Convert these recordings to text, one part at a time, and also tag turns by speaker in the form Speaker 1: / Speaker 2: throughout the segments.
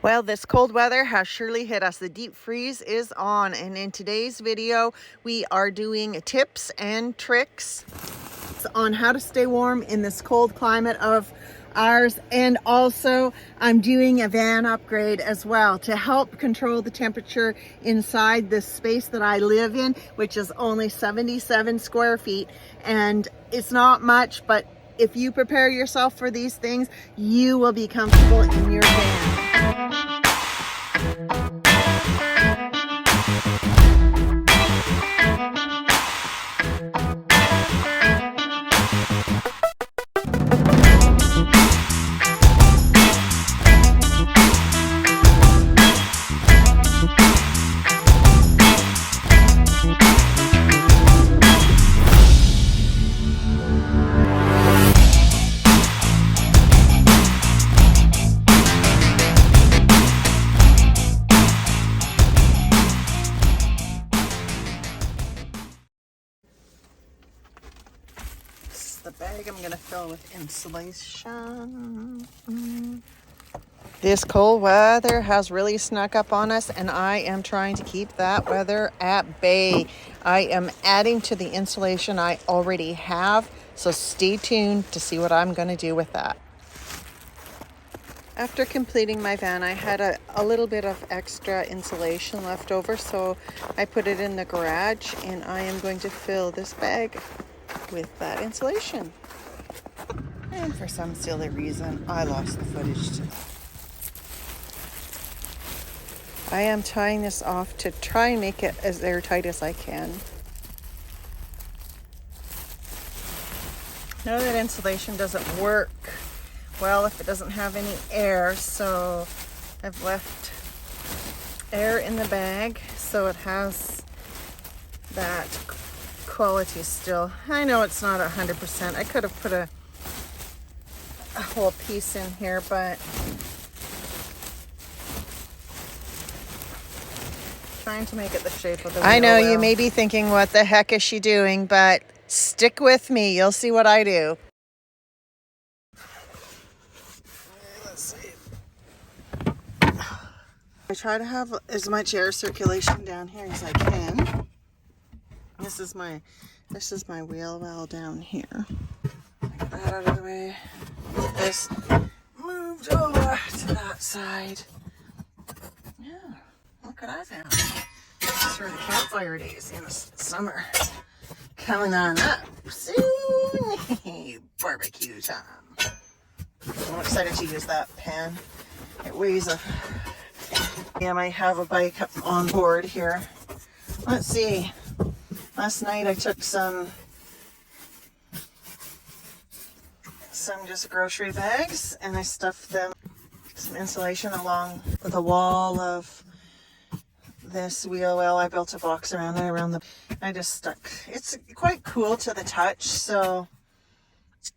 Speaker 1: Well, this cold weather has surely hit us. The deep freeze is on, and in today's video we are doing tips and tricks on how to stay warm in this cold climate of ours. And also I'm doing a van upgrade as well to help control the temperature inside this space that I live in, which is only 77 square feet, and it's not much, but if you prepare yourself for these things, you will be comfortable in your van. The bag I'm gonna fill with insulation. This cold weather has really snuck up on us, and I am trying to keep that weather at bay. I am adding to the insulation I already have, so stay tuned to see what I'm gonna do with that. After completing my van, I had a little bit of extra insulation left over, so I put it in the garage, and I am going to fill this bag with that insulation. And for some silly reason, I lost the footage to that. I am tying this off to try and make it as airtight as I can. Now that insulation doesn't work well if it doesn't have any air, so I've left air in the bag so it has that quality still. I know it's not 100%. I could have put a whole piece in here, but trying to make it the shape of the wheel. I know you may be thinking, what the heck is she doing? But stick with me, you'll see what I do. Let's see. I try to have as much air circulation down here as I can. This is my wheel well down here. Get that out of the way. Get this moved over to that side. Yeah, look what I found. These are the campfire days in the summer. Coming on up soon. Barbecue time. I'm excited to use that pan. It weighs I might have a bike up on board here. Let's see. Last night I took some just grocery bags, and I stuffed them some insulation along the wall of this wheel well. I built a box around it, I just stuck. It's quite cool to the touch, so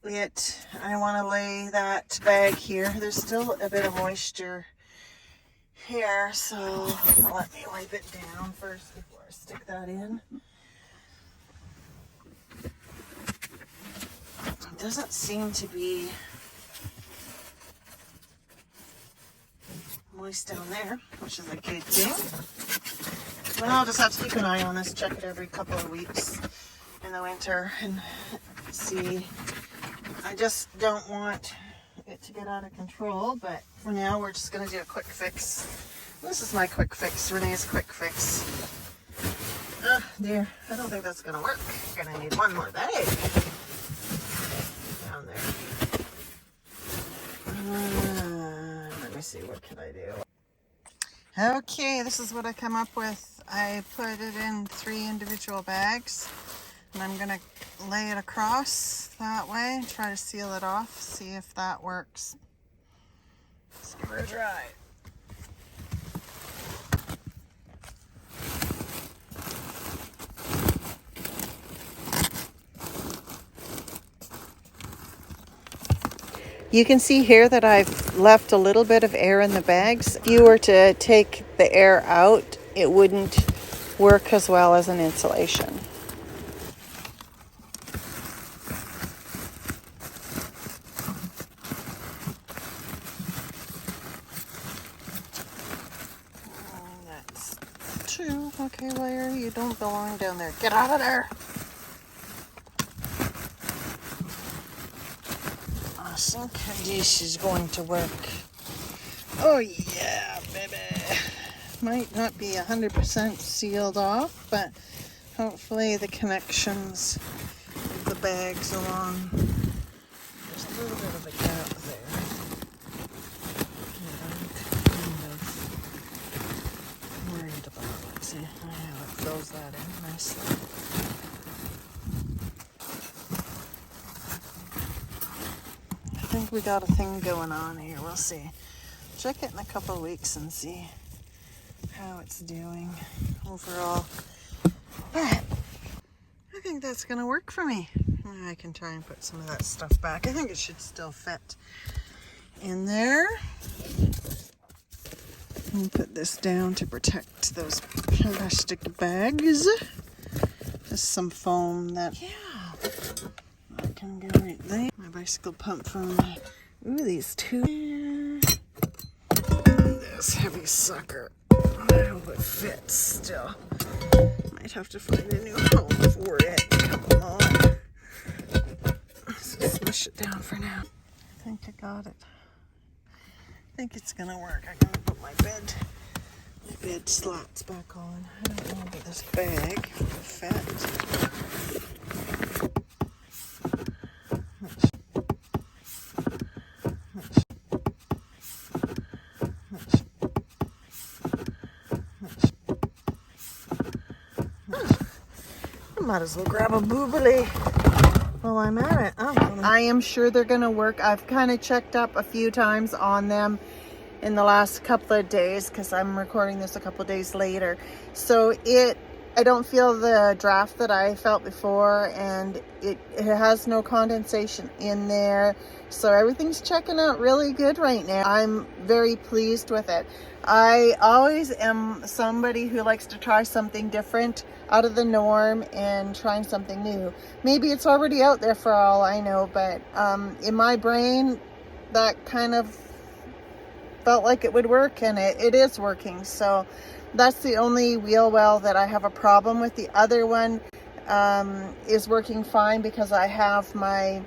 Speaker 1: I want to lay that bag here. There's still a bit of moisture here, so let me wipe it down first before I stick that in. It doesn't seem to be moist down there, which is a good thing. Well, I'll just have to keep an eye on this, check it every couple of weeks in the winter and see. I just don't want it to get out of control, but for now we're just going to do a quick fix. This is my quick fix, Renee's quick fix. Dear, I don't think that's going to work. You're going to need one more bag down there. Let me see, what can I do? Okay, this is what I come up with. I put it in 3 individual bags, and I'm going to lay it across that way, try to seal it off, see if that works. Let's give her a try. You can see here that I've left a little bit of air in the bags. If you were to take the air out, it wouldn't work as well as an insulation. Okay, Larry, you don't belong down there. Get out of there. I think this is going to work. Oh yeah, baby. Might not be 100% sealed off, but hopefully the connections of the bags along. There's a little bit of a gap there. And I'm kind of worried about. Let's see how it fills that in nicely. I think we got a thing going on here. We'll see. Check it in a couple of weeks and see how it's doing overall. But I think that's going to work for me. I can try and put some of that stuff back. I think it should still fit in there. And put this down to protect those plastic bags. Just some foam that, that can go right there. My bicycle pump from, these two. This heavy sucker. I hope it fits still. Might have to find a new home for it. Come on. Let's just smush it down for now. I think I got it. I think it's gonna work. I'm gonna put my bed slats back on. I don't know about this bag will fit. Might as well grab a boobily while I'm at it. I am sure they're gonna work. I've kind of checked up a few times on them in the last couple of days because I'm recording this a couple of days later. So I don't feel the draft that I felt before, and it has no condensation in there. So everything's checking out really good right now. I'm very pleased with it. I always am somebody who likes to try something different out of the norm and trying something new. Maybe it's already out there for all I know, but in my brain, that kind of felt like it would work, and it is working. So that's the only wheel well that I have a problem with. The other one is working fine because I have my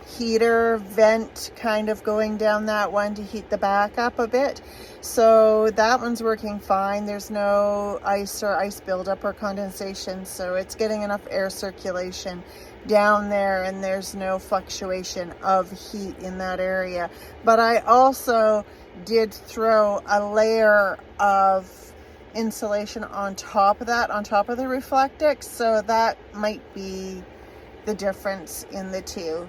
Speaker 1: heater vent kind of going down that one to heat the back up a bit. So that one's working fine. There's no ice or ice buildup or condensation. So it's getting enough air circulation down there, and there's no fluctuation of heat in that area. But I also did throw a layer of insulation on top of that, on top of the Reflectix, so that might be the difference in the two.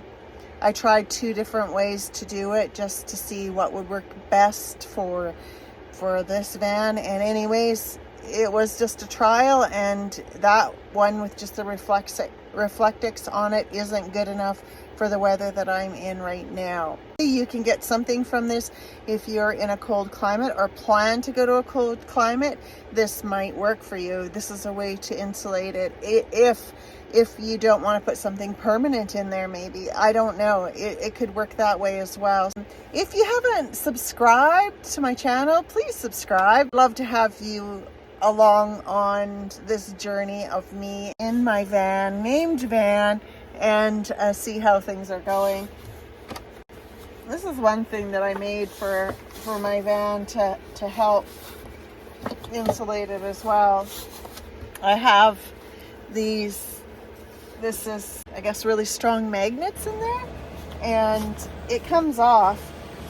Speaker 1: I tried 2 different ways to do it just to see what would work best for this van, and anyways, it was just a trial, and that one with just the Reflectix on it isn't good enough for the weather that I'm in right now. You can get something from this if you're in a cold climate or plan to go to a cold climate. This might work for you. This is a way to insulate it if you don't want to put something permanent in there. Maybe, I don't know, it could work that way as well. If you haven't subscribed to my channel, please subscribe. I'd love to have you along on this journey of me in my van, named Van, and see how things are going. This is one thing that I made for my van to help insulate it as well. I have this is, I guess, really strong magnets in there, and it comes off,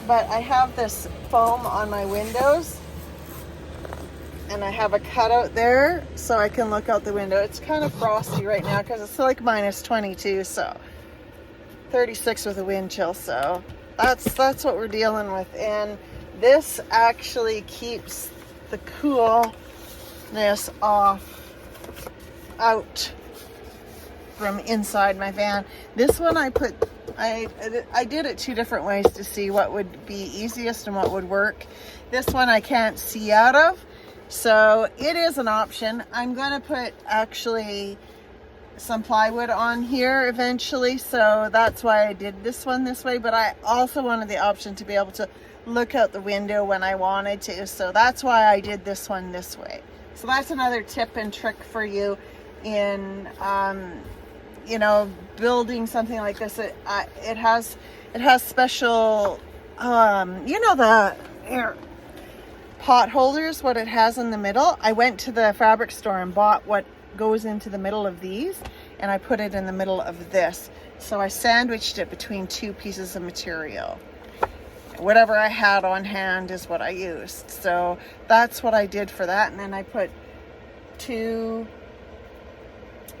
Speaker 1: but I have this foam on my windows, and I have a cutout there so I can look out the window. It's kind of frosty right now because it's like minus 22, so 36 with a wind chill, so that's what we're dealing with. And this actually keeps the coolness out from inside my van. This one I did it 2 different ways to see what would be easiest and what would work. This one I can't see out of, so it is an option. I'm going to put actually some plywood on here eventually, so that's why I did this one this way, but I also wanted the option to be able to look out the window when I wanted to, so that's why I did this one this way. So that's another tip and trick for you in, you know, building something like this. It has special, you know, the pot holders, what it has in the middle. I went to the fabric store and bought what goes into the middle of these, and I put it in the middle of this. So I sandwiched it between two pieces of material. Whatever I had on hand is what I used. So that's what I did for that. And then I put 2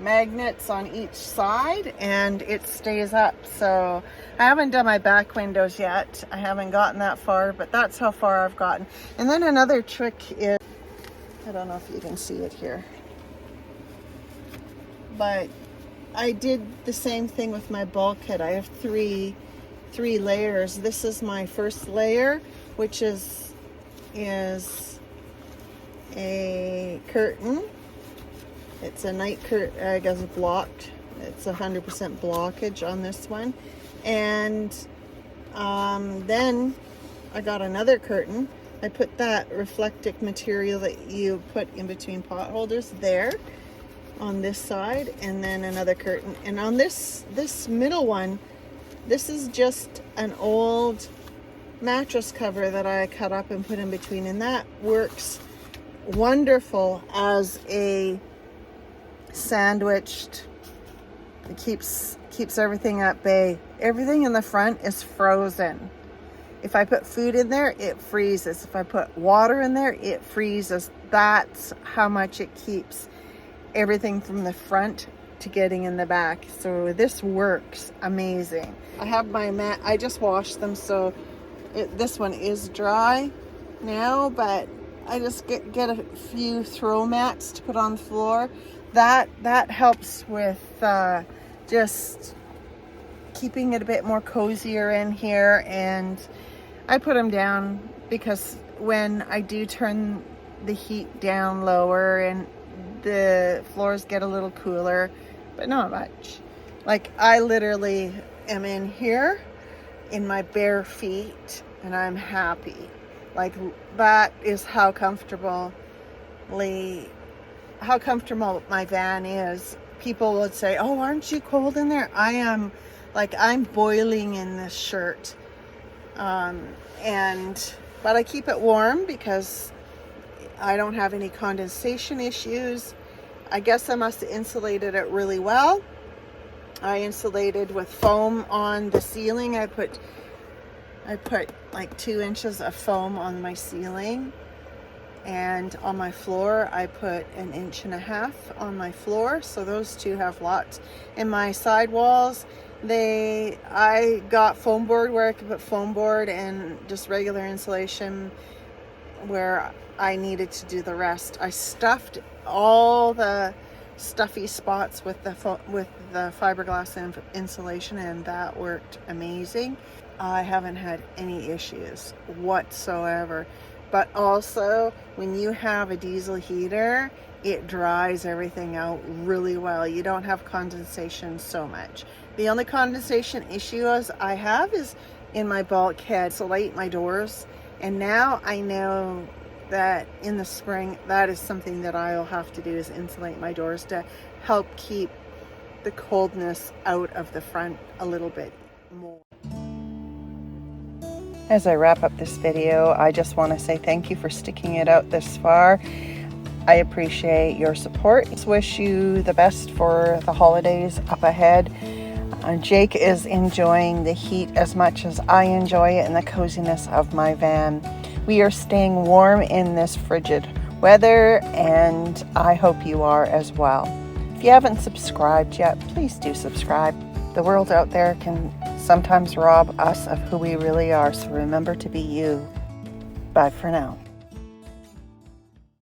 Speaker 1: magnets on each side and it stays up. So I haven't done my back windows yet. I haven't gotten that far, but that's how far I've gotten. And then another trick is, I don't know if you can see it here, but I did the same thing with my bulkhead. I have three layers. This is my first layer, which is a curtain. It's a night curtain. I guess blocked. It's 100% blockage on this one. And then I got another curtain. I put that reflective material that you put in between pot holders there on this side, and then another curtain. And on this middle one, this is just an old mattress cover that I cut up and put in between, and that works wonderful as a sandwiched. It keeps everything at bay. Everything in the front is frozen. If I put food in there, it freezes. If I put water in there, it freezes. That's how much it keeps everything from the front to getting in the back. So this works amazing. I have my mat. I just washed them, so this one is dry now, but I just get a few throw mats to put on the floor. That helps with just keeping it a bit more cozier in here. And I put them down because when I do turn the heat down lower and the floors get a little cooler, but not much. Like, I literally am in here in my bare feet and I'm happy. Like, that is how comfortable my van is. People would say, oh, aren't you cold in there? I am, like, I'm boiling in this shirt. But I keep it warm because I don't have any condensation issues. I guess I must have insulated it really well. I insulated with foam on the ceiling. I put like 2 inches of foam on my ceiling, and on my floor I put 1.5 inches on my floor. So those two have lots. In my side walls, I got foam board where I could put foam board and just regular insulation where I needed to do the rest. I stuffed all the stuffy spots with the fiberglass insulation, and that worked amazing. I haven't had any issues whatsoever. But also, when you have a diesel heater, it dries everything out really well. You don't have condensation so much. The only condensation issues I have is in my bulkhead. Insulate my doors, and now I know that in the spring that is something that I'll have to do, is insulate my doors to help keep the coldness out of the front a little bit more. As I wrap up this video, I just want to say thank you for sticking it out this far. I appreciate your support. Just wish you the best for the holidays up ahead. Jake is enjoying the heat as much as I enjoy it and the coziness of my van. We are staying warm in this frigid weather, and I hope you are as well. If you haven't subscribed yet, please do subscribe. The world out there can sometimes rob us of who we really are, so remember to be you. Bye for now.